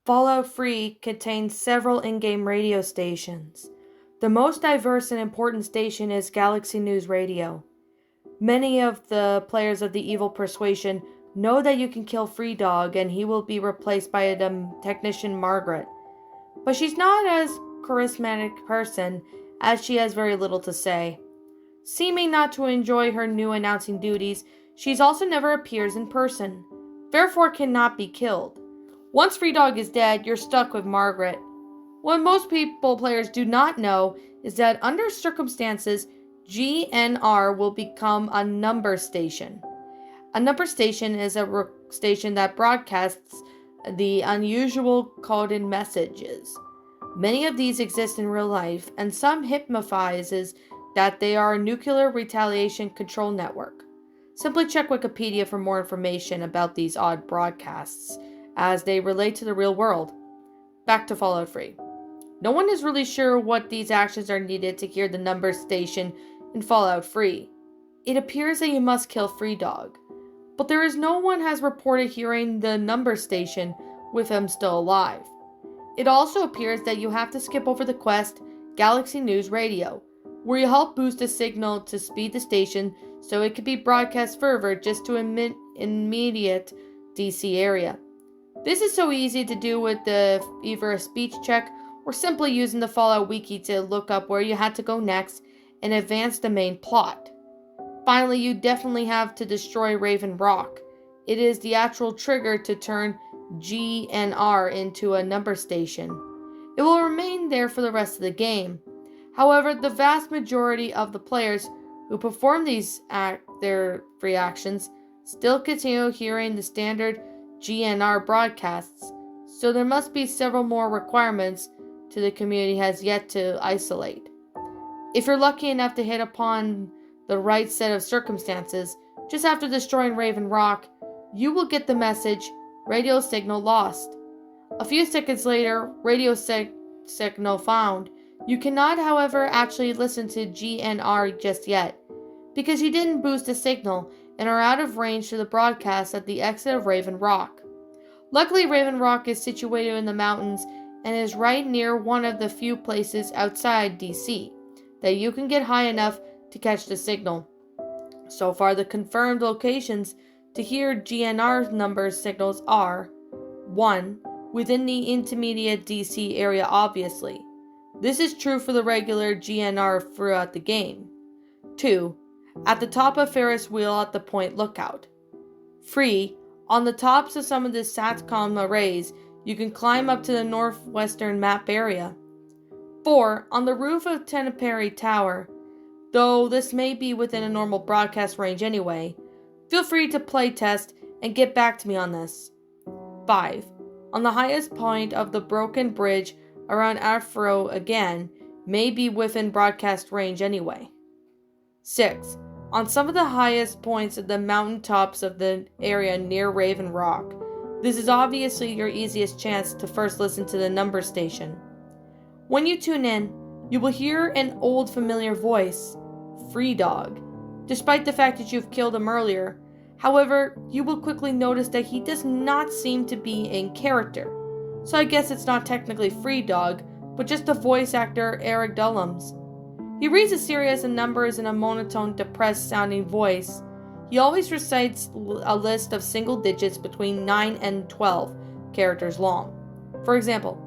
Fallout Free contains several in-game radio stations. The most diverse and important station is Galaxy News Radio. Many of the players of the evil persuasion know that you can kill Free Dog and he will be replaced by a technician Margaret. But she's not as charismatic person as she has very little to say. Seeming not to enjoy her new announcing duties, she also never appears in person, therefore cannot be killed. Once Free Dog is dead, you're stuck with Margaret. What most players do not know is that under circumstances, GNR will become a number station. A number station is a station that broadcasts the unusual coded messages. Many of these exist in real life, and some hypnotises that they are a nuclear retaliation control network. Simply check Wikipedia for more information about these odd broadcasts, as they relate to the real world. Back to Fallout Free. No one is really sure what these actions are needed to hear the number station in Fallout Free. It appears that you must kill Free Dog, but no one has reported hearing the number station with him still alive. It also appears that you have to skip over the quest Galaxy News Radio, where you help boost a signal to speed the station so it can be broadcast further just to immediate DC area. This is so easy to do with either a speech check or simply using the Fallout Wiki to look up where you had to go next and advance the main plot. Finally, you definitely have to destroy Raven Rock. It is the actual trigger to turn GNR into a number station. It will remain there for the rest of the game. However, the vast majority of the players who perform their free actions still continue hearing the standard GNR broadcasts, so there must be several more requirements to the community has yet to isolate. If you're lucky enough to hit upon the right set of circumstances, just after destroying Raven Rock, you will get the message, radio signal lost. A few seconds later, radio signal found. You cannot, however, actually listen to GNR just yet, because you didn't boost the signal and are out of range to the broadcast at the exit of Raven Rock. Luckily, Raven Rock is situated in the mountains and is right near one of the few places outside DC that you can get high enough to catch the signal. So far, the confirmed locations to hear GNR number signals are 1. Within the intermediate DC area, obviously. This is true for the regular GNR throughout the game. 2. At the top of Ferris wheel at the Point Lookout. 3. On the tops of some of the SATCOM arrays, you can climb up to the northwestern map area. 4. On the roof of Tenaperi Tower. Though this may be within a normal broadcast range anyway, feel free to play test and get back to me on this. 5. On the highest point of the broken bridge around Afro again, may be within broadcast range anyway. 6. On some of the highest points of the mountain tops of the area near Raven Rock. This is obviously your easiest chance to first listen to the number station. When you tune in, you will hear an old familiar voice, Free Dog, despite the fact that you've killed him earlier. However, you will quickly notice that he does not seem to be in character. So I guess it's not technically Free Dog, but just the voice actor Eric Dullums. He reads a series of numbers in a monotone, depressed-sounding voice. He always recites a list of single digits between 9 and 12 characters long. For example,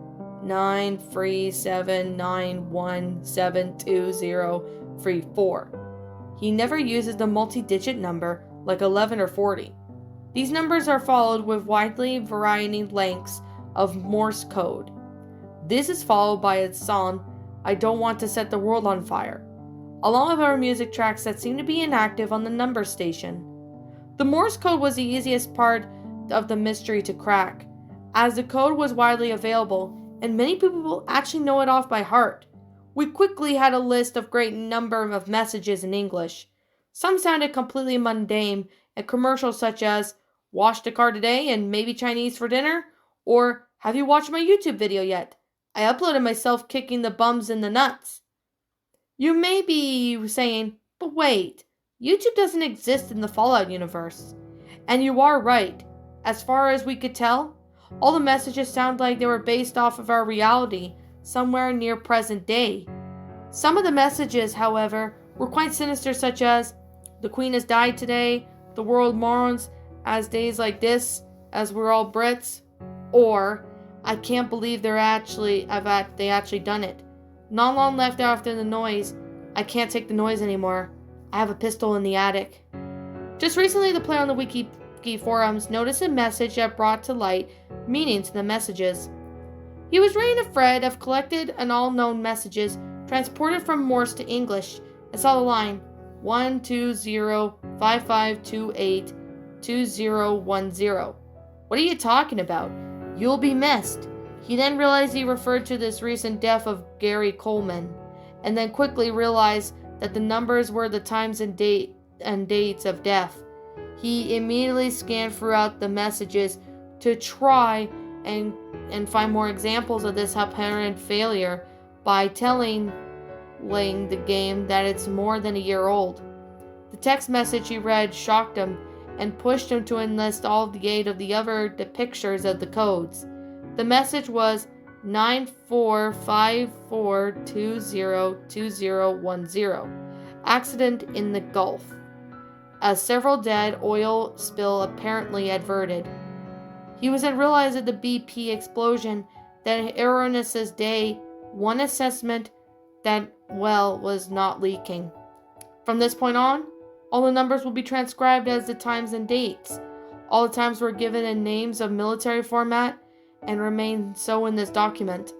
93791720334. He never uses the multi-digit number like 11 or 40. These numbers are followed with widely varying lengths of Morse code. This is followed by a song, I Don't Want to Set the World on Fire, along with other music tracks that seem to be inactive on the number station. The Morse code was the easiest part of the mystery to crack, as the code was widely available and many people actually know it off by heart. We quickly had a list of great number of messages in English. Some sounded completely mundane, and commercials such as, wash the car today and maybe Chinese for dinner, or have you watched my YouTube video yet? I uploaded myself kicking the bums in the nuts. You may be saying, but wait, YouTube doesn't exist in the Fallout universe. And you are right. As far as we could tell, All the messages sound like they were based off of our reality, somewhere near present day. Some of the messages, however, were quite sinister, such as, "The Queen has died today, the world mourns as days like this, as we're all Brits," or, "I can't believe they actually done it. Not long left after the noise. I can't take the noise anymore. I have a pistol in the attic." Just recently, the player on the Wiki forums noticed a message that brought to light meaning to the messages. He was reading a thread of collected and all known messages transported from Morse to English and saw the line 12055282010. "What are you talking about? You'll be missed." He then realized he referred to this recent death of Gary Coleman, and then quickly realized that the numbers were the times and dates of death. He immediately scanned throughout the messages to try and find more examples of this apparent failure by telling the game that it's more than a year old. The text message he read shocked him and pushed him to enlist all the aid of the other pictures of the codes. The message was 9454202010. Accident in the Gulf. A several dead oil spill apparently averted. He was then realized at the BP explosion that erroneous day, one assessment that well was not leaking. From this point on, all the numbers will be transcribed as the times and dates. All the times were given in names of military format and remain so in this document.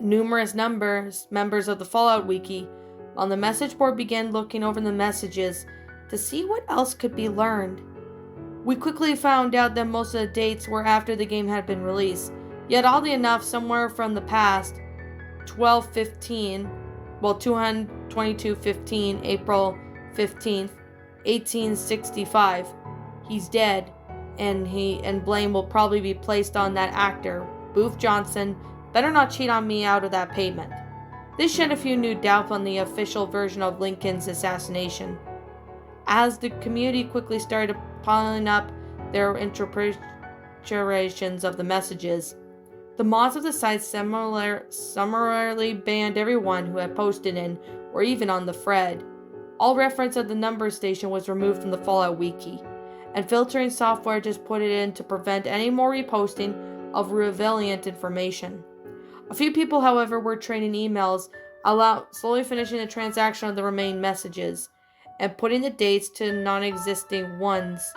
Numerous members of the Fallout Wiki on the message board began looking over the messages to see what else could be learned. We quickly found out that most of the dates were after the game had been released, yet oddly enough, somewhere from the past, 2215, April 15th, 1865, he's dead, and blame will probably be placed on that actor, Booth Johnson. Better not cheat on me out of that payment. This shed a few new doubt on the official version of Lincoln's assassination. As the community quickly started piling up their interpretations of the messages, the mods of the site summarily banned everyone who had posted in or even on the thread. All reference of the number station was removed from the Fallout Wiki, and filtering software just put it in to prevent any more reposting of relevant information. A few people, however, were trading emails, slowly finishing the transaction of the remaining messages, and putting the dates to non-existing ones.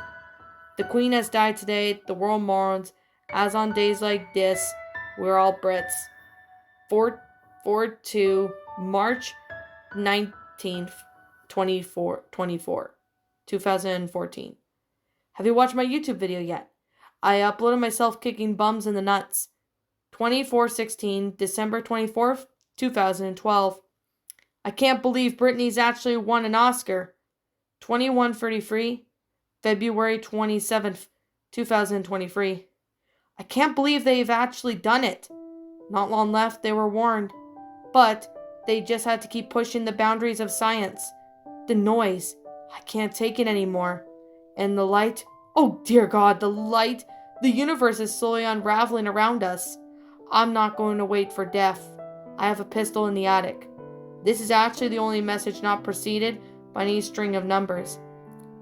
"The Queen has died today, the world mourns, as on days like this, we're all Brits. 4-2, March 19th, 2014. Have you watched my YouTube video yet? I uploaded myself kicking bums in the nuts. 24/16, December 24th, 2012. I can't believe Britney's actually won an Oscar. 21:33, February 27th, 2023. I can't believe they've actually done it. Not long left, they were warned. But they just had to keep pushing the boundaries of science. The noise, I can't take it anymore. And the light, oh dear God, the light, the universe is slowly unraveling around us. I'm not going to wait for death. I have a pistol in the attic. This is actually the only message not preceded by any string of numbers.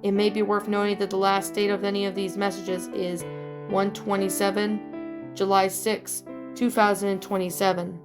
It may be worth noting that the last date of any of these messages is 1/27, July 6, 2027.